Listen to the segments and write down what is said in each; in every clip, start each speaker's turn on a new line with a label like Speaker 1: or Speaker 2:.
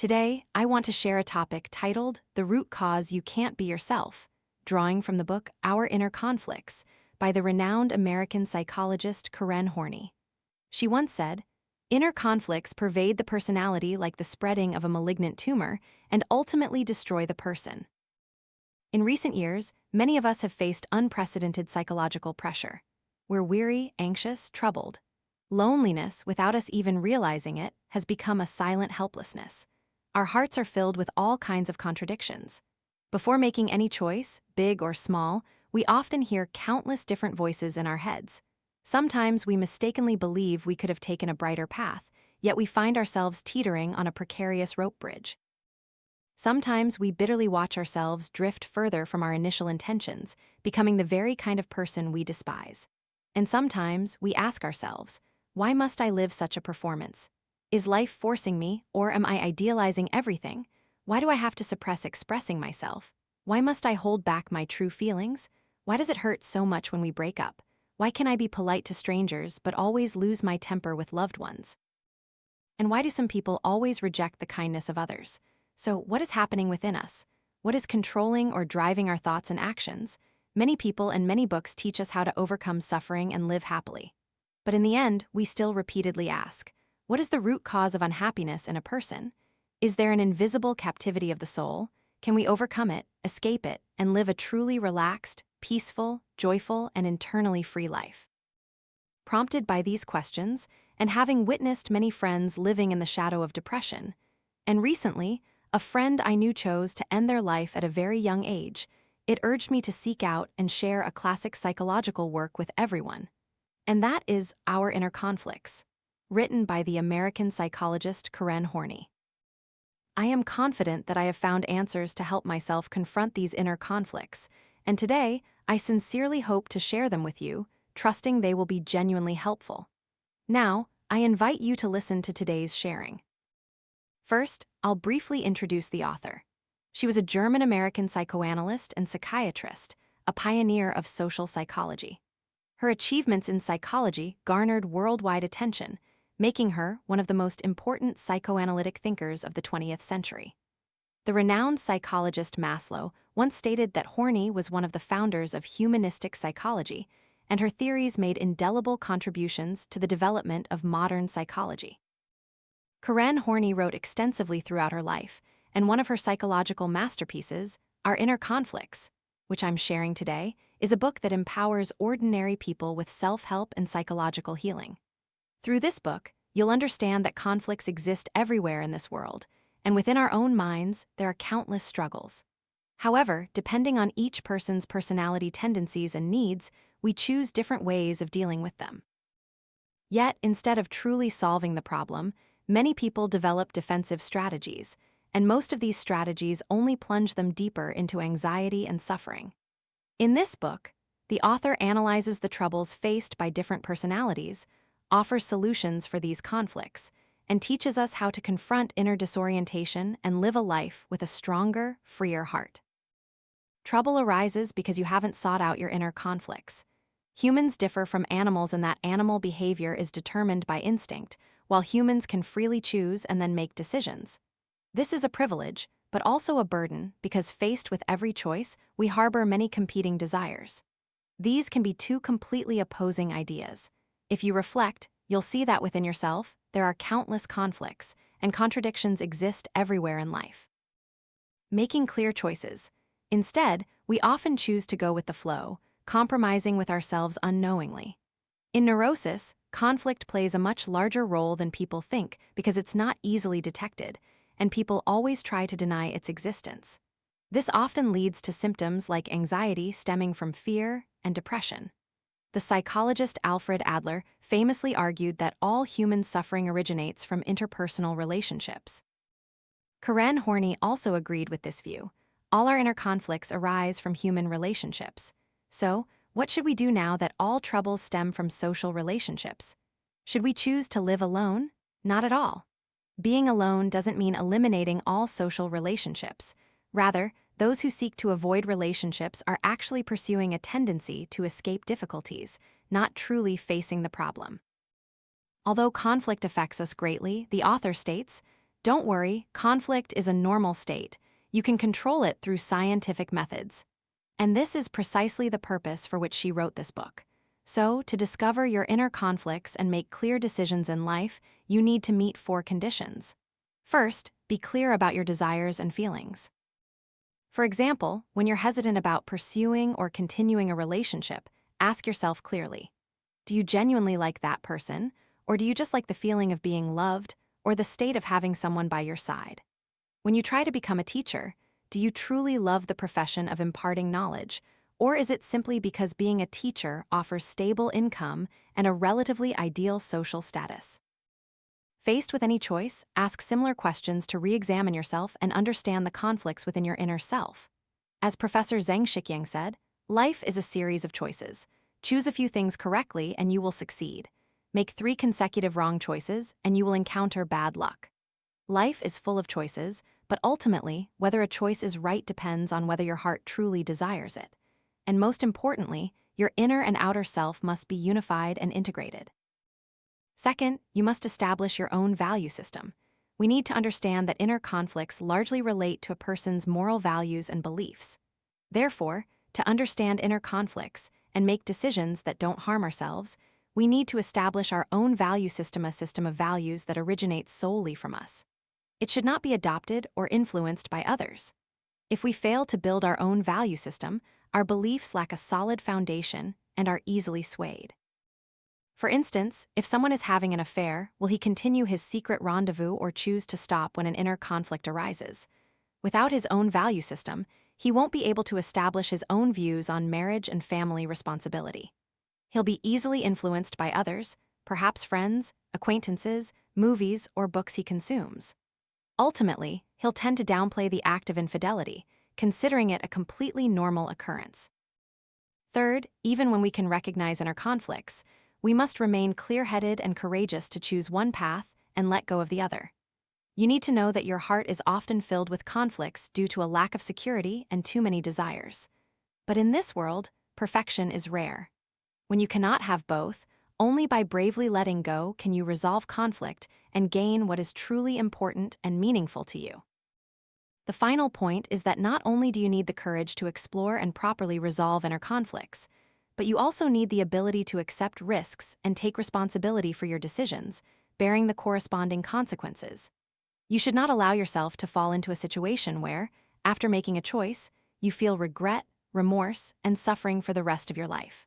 Speaker 1: Today, I want to share a topic titled The Root Cause You Can't Be Yourself, drawing from the book Our Inner Conflicts by the renowned American psychologist Karen Horney. She once said, "Inner conflicts pervade the personality like the spreading of a malignant tumor and ultimately destroy the person." In recent years, many of us have faced unprecedented psychological pressure. We're weary, anxious, troubled. Loneliness, without us even realizing it, has become a silent helplessness. Our hearts are filled with all kinds of contradictions. Before making any choice, big or small, we often hear countless different voices in our heads. Sometimes we mistakenly believe we could have taken a brighter path, yet we find ourselves teetering on a precarious rope bridge. Sometimes we bitterly watch ourselves drift further from our initial intentions, becoming the very kind of person we despise. And sometimes we ask ourselves, why must I live such a performance? Is life forcing me, or am I idealizing everything? Why do I have to suppress expressing myself? Why must I hold back my true feelings? Why does it hurt so much when we break up? Why can I be polite to strangers but always lose my temper with loved ones? And why do some people always reject the kindness of others? So, what is happening within us? What is controlling or driving our thoughts and actions? Many people and many books teach us how to overcome suffering and live happily. But in the end, we still repeatedly ask, what is the root cause of unhappiness in a person? Is there an invisible captivity of the soul? Can we overcome it, escape it, and live a truly relaxed, peaceful, joyful, and internally free life? Prompted by these questions, and having witnessed many friends living in the shadow of depression, and recently, a friend I knew chose to end their life at a very young age, it urged me to seek out and share a classic psychological work with everyone. And that is Our Inner Conflicts, written by the American psychologist Karen Horney. I am confident that I have found answers to help myself confront these inner conflicts, and today I sincerely hope to share them with you, trusting they will be genuinely helpful. Now, I invite you to listen to today's sharing. First, I'll briefly introduce the author. She was a German-American psychoanalyst and psychiatrist, a pioneer of social psychology. Her achievements in psychology garnered worldwide attention, making her one of the most important psychoanalytic thinkers of the 20th century. The renowned psychologist Maslow once stated that Horney was one of the founders of humanistic psychology, and her theories made indelible contributions to the development of modern psychology. Karen Horney wrote extensively throughout her life, and one of her psychological masterpieces, Our Inner Conflicts, which I'm sharing today, is a book that empowers ordinary people with self-help and psychological healing. Through this book, you'll understand that conflicts exist everywhere in this world, and within our own minds, there are countless struggles. However, depending on each person's personality tendencies and needs, we choose different ways of dealing with them. Yet, instead of truly solving the problem, many people develop defensive strategies, and most of these strategies only plunge them deeper into anxiety and suffering. In this book, the author analyzes the troubles faced by different personalities, offers solutions for these conflicts, and teaches us how to confront inner disorientation and live a life with a stronger, freer heart. Trouble arises because you haven't sought out your inner conflicts. Humans differ from animals in that animal behavior is determined by instinct, while humans can freely choose and then make decisions. This is a privilege, but also a burden because faced with every choice, we harbor many competing desires. These can be two completely opposing ideas. If you reflect, you'll see that within yourself, there are countless conflicts, and contradictions exist everywhere in life. Making clear choices. Instead, we often choose to go with the flow, compromising with ourselves unknowingly. In neurosis, conflict plays a much larger role than people think because it's not easily detected, and people always try to deny its existence. This often leads to symptoms like anxiety stemming from fear and depression. The psychologist Alfred Adler famously argued that all human suffering originates from interpersonal relationships. Karen Horney also agreed with this view. All our inner conflicts arise from human relationships. So, what should we do now that all troubles stem from social relationships? Should we choose to live alone? Not at all. Being alone doesn't mean eliminating all social relationships. Rather, those who seek to avoid relationships are actually pursuing a tendency to escape difficulties, not truly facing the problem. Although conflict affects us greatly, the author states, Don't worry, conflict is a normal state. You can control it through scientific methods. And this is precisely the purpose for which she wrote this book. So, to discover your inner conflicts and make clear decisions in life, you need to meet 4 conditions. First, be clear about your desires and feelings. For example, when you're hesitant about pursuing or continuing a relationship, ask yourself clearly, do you genuinely like that person, or do you just like the feeling of being loved, or the state of having someone by your side? When you try to become a teacher, do you truly love the profession of imparting knowledge, or is it simply because being a teacher offers stable income and a relatively ideal social status? Faced with any choice, ask similar questions to re-examine yourself and understand the conflicts within your inner self. As Professor Zhang Xiqiang said, life is a series of choices. Choose a few things correctly and you will succeed. Make 3 consecutive wrong choices and you will encounter bad luck. Life is full of choices, but ultimately, whether a choice is right depends on whether your heart truly desires it. And most importantly, your inner and outer self must be unified and integrated. Second, you must establish your own value system. We need to understand that inner conflicts largely relate to a person's moral values and beliefs. Therefore, to understand inner conflicts and make decisions that don't harm ourselves, we need to establish our own value system, a system of values that originates solely from us. It should not be adopted or influenced by others. If we fail to build our own value system, our beliefs lack a solid foundation and are easily swayed. For instance, if someone is having an affair, will he continue his secret rendezvous or choose to stop when an inner conflict arises? Without his own value system, he won't be able to establish his own views on marriage and family responsibility. He'll be easily influenced by others, perhaps friends, acquaintances, movies, or books he consumes. Ultimately, he'll tend to downplay the act of infidelity, considering it a completely normal occurrence. Third, even when we can recognize inner conflicts, we must remain clear-headed and courageous to choose one path and let go of the other. You need to know that your heart is often filled with conflicts due to a lack of security and too many desires. But in this world, perfection is rare. When you cannot have both, only by bravely letting go can you resolve conflict and gain what is truly important and meaningful to you. The final point is that not only do you need the courage to explore and properly resolve inner conflicts, but you also need the ability to accept risks and take responsibility for your decisions, bearing the corresponding consequences. You should not allow yourself to fall into a situation where, after making a choice, you feel regret, remorse, and suffering for the rest of your life.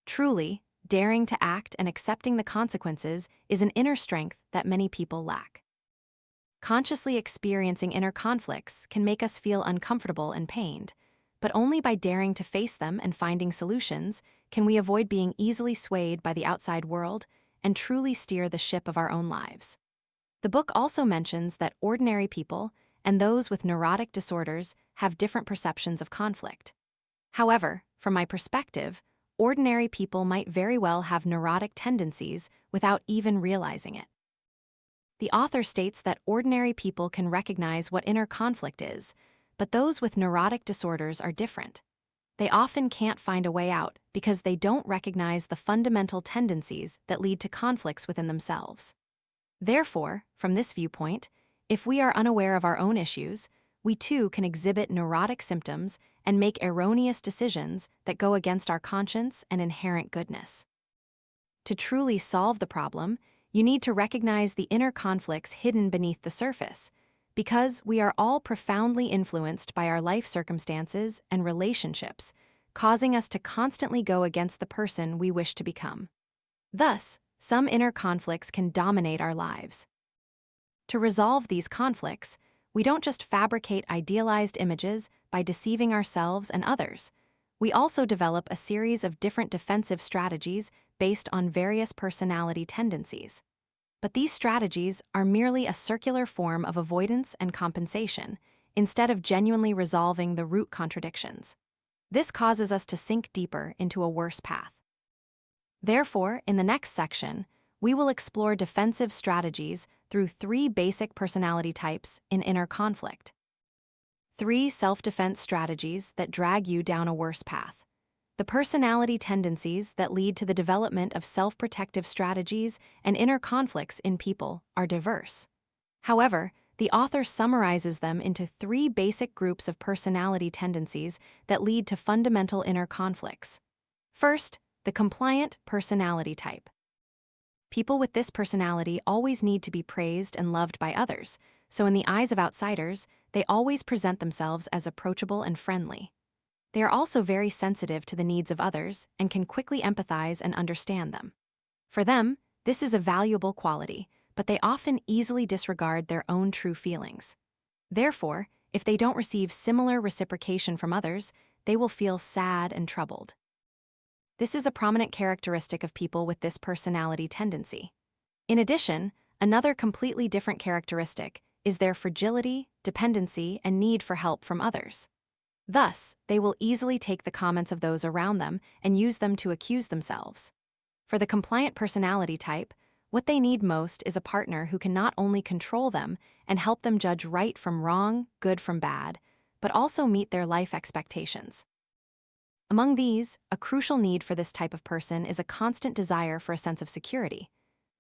Speaker 1: Truly, daring to act and accepting the consequences is an inner strength that many people lack. Consciously experiencing inner conflicts can make us feel uncomfortable and pained, but only by daring to face them and finding solutions can we avoid being easily swayed by the outside world and truly steer the ship of our own lives. The book also mentions that ordinary people and those with neurotic disorders have different perceptions of conflict. However, from my perspective, ordinary people might very well have neurotic tendencies without even realizing it. The author states that ordinary people can recognize what inner conflict is, but those with neurotic disorders are different. They often can't find a way out because they don't recognize the fundamental tendencies that lead to conflicts within themselves. Therefore, from this viewpoint, if we are unaware of our own issues, we too can exhibit neurotic symptoms and make erroneous decisions that go against our conscience and inherent goodness. To truly solve the problem, you need to recognize the inner conflicts hidden beneath the surface, because we are all profoundly influenced by our life circumstances and relationships, causing us to constantly go against the person we wish to become. Thus, some inner conflicts can dominate our lives. To resolve these conflicts, we don't just fabricate idealized images by deceiving ourselves and others. We also develop a series of different defensive strategies based on various personality tendencies. But these strategies are merely a circular form of avoidance and compensation, instead of genuinely resolving the root contradictions. This causes us to sink deeper into a worse path. Therefore, in the next section, we will explore defensive strategies through 3 basic personality types in inner conflict. 3 self-defense strategies that drag you down a worse path. The personality tendencies that lead to the development of self-protective strategies and inner conflicts in people are diverse. However, the author summarizes them into 3 basic groups of personality tendencies that lead to fundamental inner conflicts. First, the compliant personality type. People with this personality always need to be praised and loved by others, so in the eyes of outsiders, they always present themselves as approachable and friendly. They are also very sensitive to the needs of others and can quickly empathize and understand them. For them, this is a valuable quality, but they often easily disregard their own true feelings. Therefore, if they don't receive similar reciprocation from others, they will feel sad and troubled. This is a prominent characteristic of people with this personality tendency. In addition, another completely different characteristic is their fragility, dependency, and need for help from others. Thus, they will easily take the comments of those around them and use them to accuse themselves. For the compliant personality type, what they need most is a partner who can not only control them and help them judge right from wrong, good from bad, but also meet their life expectations. Among these, a crucial need for this type of person is a constant desire for a sense of security.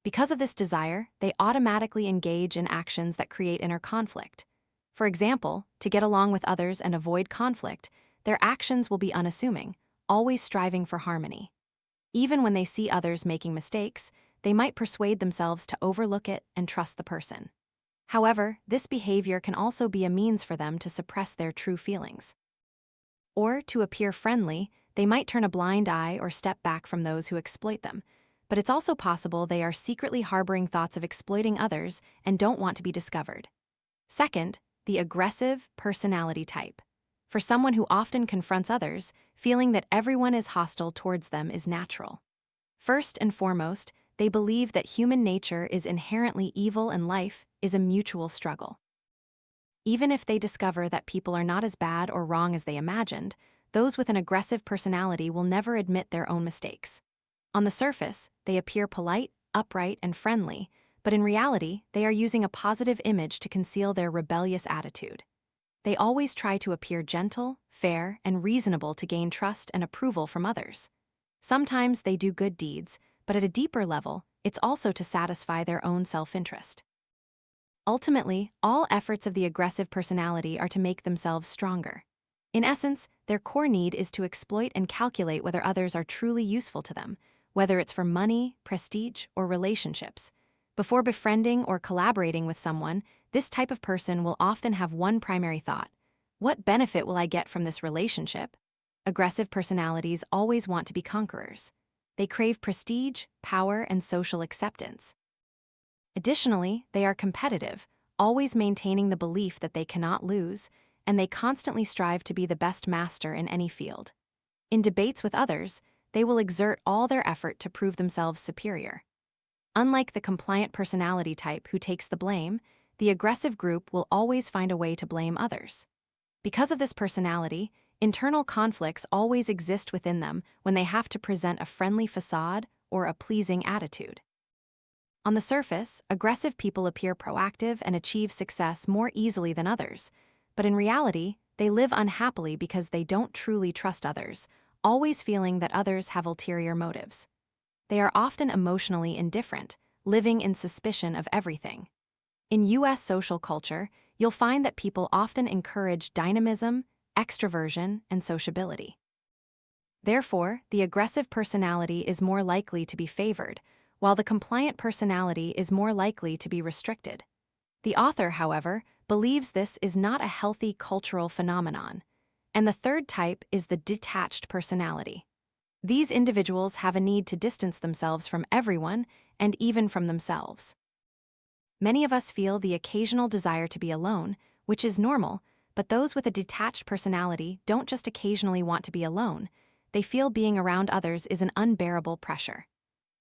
Speaker 1: Because of this desire, they automatically engage in actions that create inner conflict. For example, to get along with others and avoid conflict, their actions will be unassuming, always striving for harmony. Even when they see others making mistakes, they might persuade themselves to overlook it and trust the person. However, this behavior can also be a means for them to suppress their true feelings. Or, to appear friendly, they might turn a blind eye or step back from those who exploit them. But it's also possible they are secretly harboring thoughts of exploiting others and don't want to be discovered. Second, the aggressive personality type. For someone who often confronts others, feeling that everyone is hostile towards them is natural. First and foremost, they believe that human nature is inherently evil and life is a mutual struggle. Even if they discover that people are not as bad or wrong as they imagined, those with an aggressive personality will never admit their own mistakes. On the surface, they appear polite, upright, and friendly, but in reality, they are using a positive image to conceal their rebellious attitude. They always try to appear gentle, fair, and reasonable to gain trust and approval from others. Sometimes they do good deeds, but at a deeper level, it's also to satisfy their own self-interest. Ultimately, all efforts of the aggressive personality are to make themselves stronger. In essence, their core need is to exploit and calculate whether others are truly useful to them, whether it's for money, prestige, or relationships. Before befriending or collaborating with someone, this type of person will often have one primary thought: what benefit will I get from this relationship? Aggressive personalities always want to be conquerors. They crave prestige, power, and social acceptance. Additionally, they are competitive, always maintaining the belief that they cannot lose, and they constantly strive to be the best master in any field. In debates with others, they will exert all their effort to prove themselves superior. Unlike the compliant personality type who takes the blame, the aggressive group will always find a way to blame others. Because of this personality, internal conflicts always exist within them when they have to present a friendly facade or a pleasing attitude. On the surface, aggressive people appear proactive and achieve success more easily than others, but in reality, they live unhappily because they don't truly trust others, always feeling that others have ulterior motives. They are often emotionally indifferent, living in suspicion of everything. In U.S. social culture, you'll find that people often encourage dynamism, extroversion, and sociability. Therefore, the aggressive personality is more likely to be favored, while the compliant personality is more likely to be restricted. The author, however, believes this is not a healthy cultural phenomenon. And the third type is the detached personality. These individuals have a need to distance themselves from everyone and even from themselves. Many of us feel the occasional desire to be alone, which is normal, but those with a detached personality don't just occasionally want to be alone. They feel being around others is an unbearable pressure.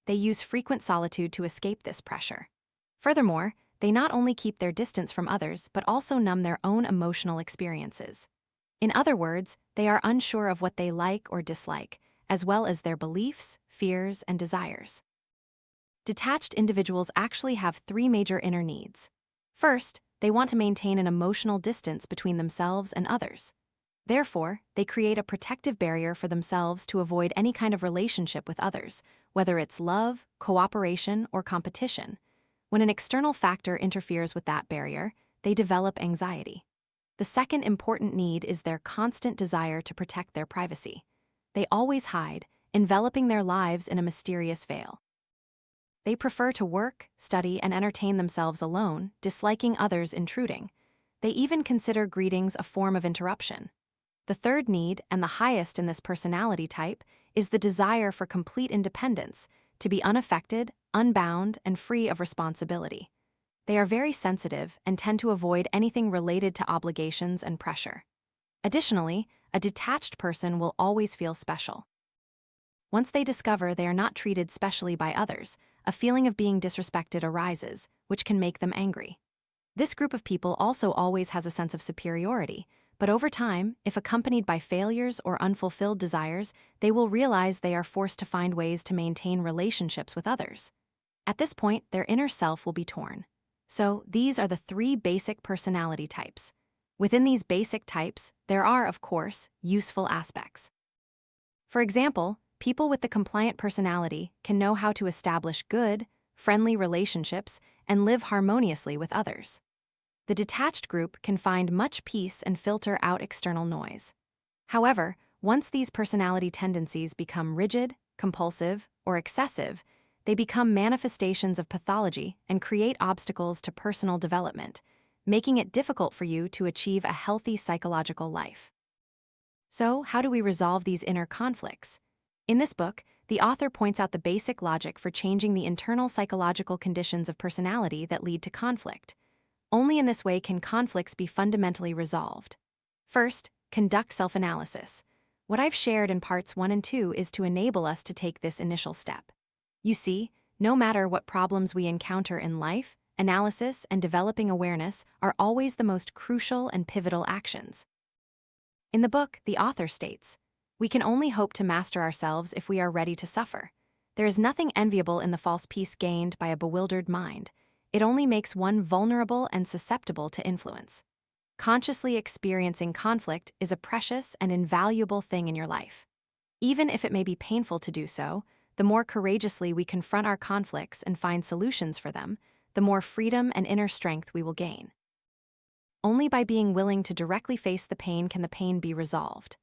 Speaker 1: They use frequent solitude to escape this pressure. Furthermore, they not only keep their distance from others but also numb their own emotional experiences. In other words, they are unsure of what they like or dislike, as well as their beliefs, fears, and desires. Detached individuals actually have 3 major inner needs. First, they want to maintain an emotional distance between themselves and others. Therefore, they create a protective barrier for themselves to avoid any kind of relationship with others, whether it's love, cooperation, or competition. When an external factor interferes with that barrier, they develop anxiety. The second important need is their constant desire to protect their privacy. They always hide, enveloping their lives in a mysterious veil. They prefer to work, study, and entertain themselves alone, disliking others intruding. They even consider greetings a form of interruption. The third need, and the highest in this personality type, is the desire for complete independence, to be unaffected, unbound, and free of responsibility. They are very sensitive and tend to avoid anything related to obligations and pressure. Additionally, a detached person will always feel special. Once they discover they are not treated specially by others, a feeling of being disrespected arises, which can make them angry. This group of people also always has a sense of superiority, but over time, if accompanied by failures or unfulfilled desires, they will realize they are forced to find ways to maintain relationships with others. At this point, their inner self will be torn. So, these are the 3 basic personality types. Within these basic types, there are, of course, useful aspects. For example, people with the compliant personality can know how to establish good, friendly relationships and live harmoniously with others. The detached group can find much peace and filter out external noise. However, once these personality tendencies become rigid, compulsive, or excessive, they become manifestations of pathology and create obstacles to personal development, making it difficult for you to achieve a healthy psychological life. So, how do we resolve these inner conflicts? In this book, the author points out the basic logic for changing the internal psychological conditions of personality that lead to conflict. Only in this way can conflicts be fundamentally resolved. First, conduct self-analysis. What I've shared in parts 1 and 2 is to enable us to take this initial step. You see, no matter what problems we encounter in life, analysis and developing awareness are always the most crucial and pivotal actions. In the book, the author states, "We can only hope to master ourselves if we are ready to suffer. There is nothing enviable in the false peace gained by a bewildered mind. It only makes one vulnerable and susceptible to influence. Consciously experiencing conflict is a precious and invaluable thing in your life. Even if it may be painful to do so, the more courageously we confront our conflicts and find solutions for them, the more freedom and inner strength we will gain. Only by being willing to directly face the pain can the pain be resolved.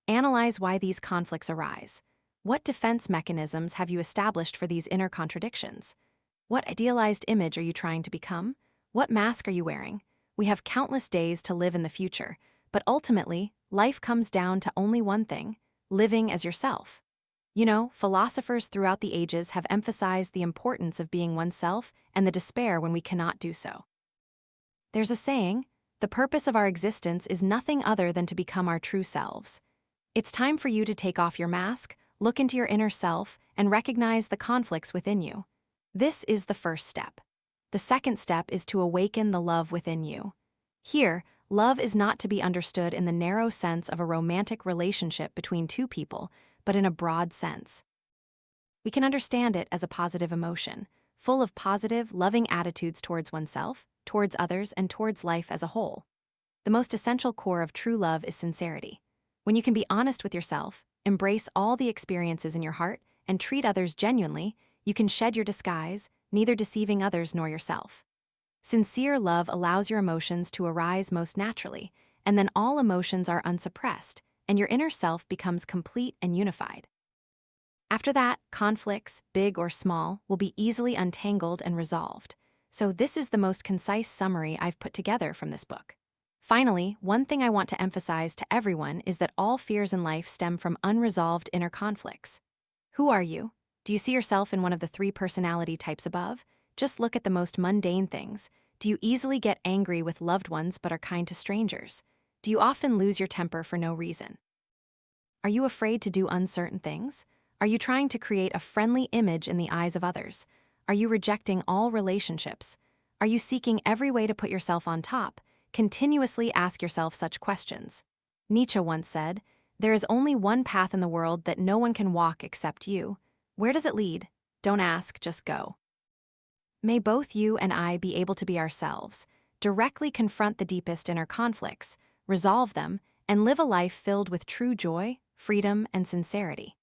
Speaker 1: Analyze why these conflicts arise. What defense mechanisms have you established for these inner contradictions? What idealized image are you trying to become? What mask are you wearing? We have countless days to live in the future, but ultimately, life comes down to only one thing: living as yourself. You know, philosophers throughout the ages have emphasized the importance of being oneself and the despair when we cannot do so. There's a saying, the purpose of our existence is nothing other than to become our true selves. It's time for you to take off your mask, look into your inner self, and recognize the conflicts within you. This is the first step. The second step is to awaken the love within you. Here, love is not to be understood in the narrow sense of a romantic relationship between 2 people, but in a broad sense. We can understand it as a positive emotion, full of positive, loving attitudes towards oneself, towards others, and towards life as a whole. The most essential core of true love is sincerity. When you can be honest with yourself, embrace all the experiences in your heart, and treat others genuinely, you can shed your disguise, neither deceiving others nor yourself. Sincere love allows your emotions to arise most naturally, and then all emotions are unsuppressed, and your inner self becomes complete and unified. After that, conflicts, big or small, will be easily untangled and resolved. So this is the most concise summary I've put together from this book. Finally, one thing I want to emphasize to everyone is that all fears in life stem from unresolved inner conflicts. Who are you? Do you see yourself in one of the 3 personality types above? Just look at the most mundane things. Do you easily get angry with loved ones but are kind to strangers? Do you often lose your temper for no reason? Are you afraid to do uncertain things? Are you trying to create a friendly image in the eyes of others? Are you rejecting all relationships? Are you seeking every way to put yourself on top? Continuously ask yourself such questions. Nietzsche once said, "There is only one path in the world that no one can walk except you. Where does it lead? Don't ask, just go." May both you and I be able to be ourselves, directly confront the deepest inner conflicts, resolve them, and live a life filled with true joy, freedom, and sincerity.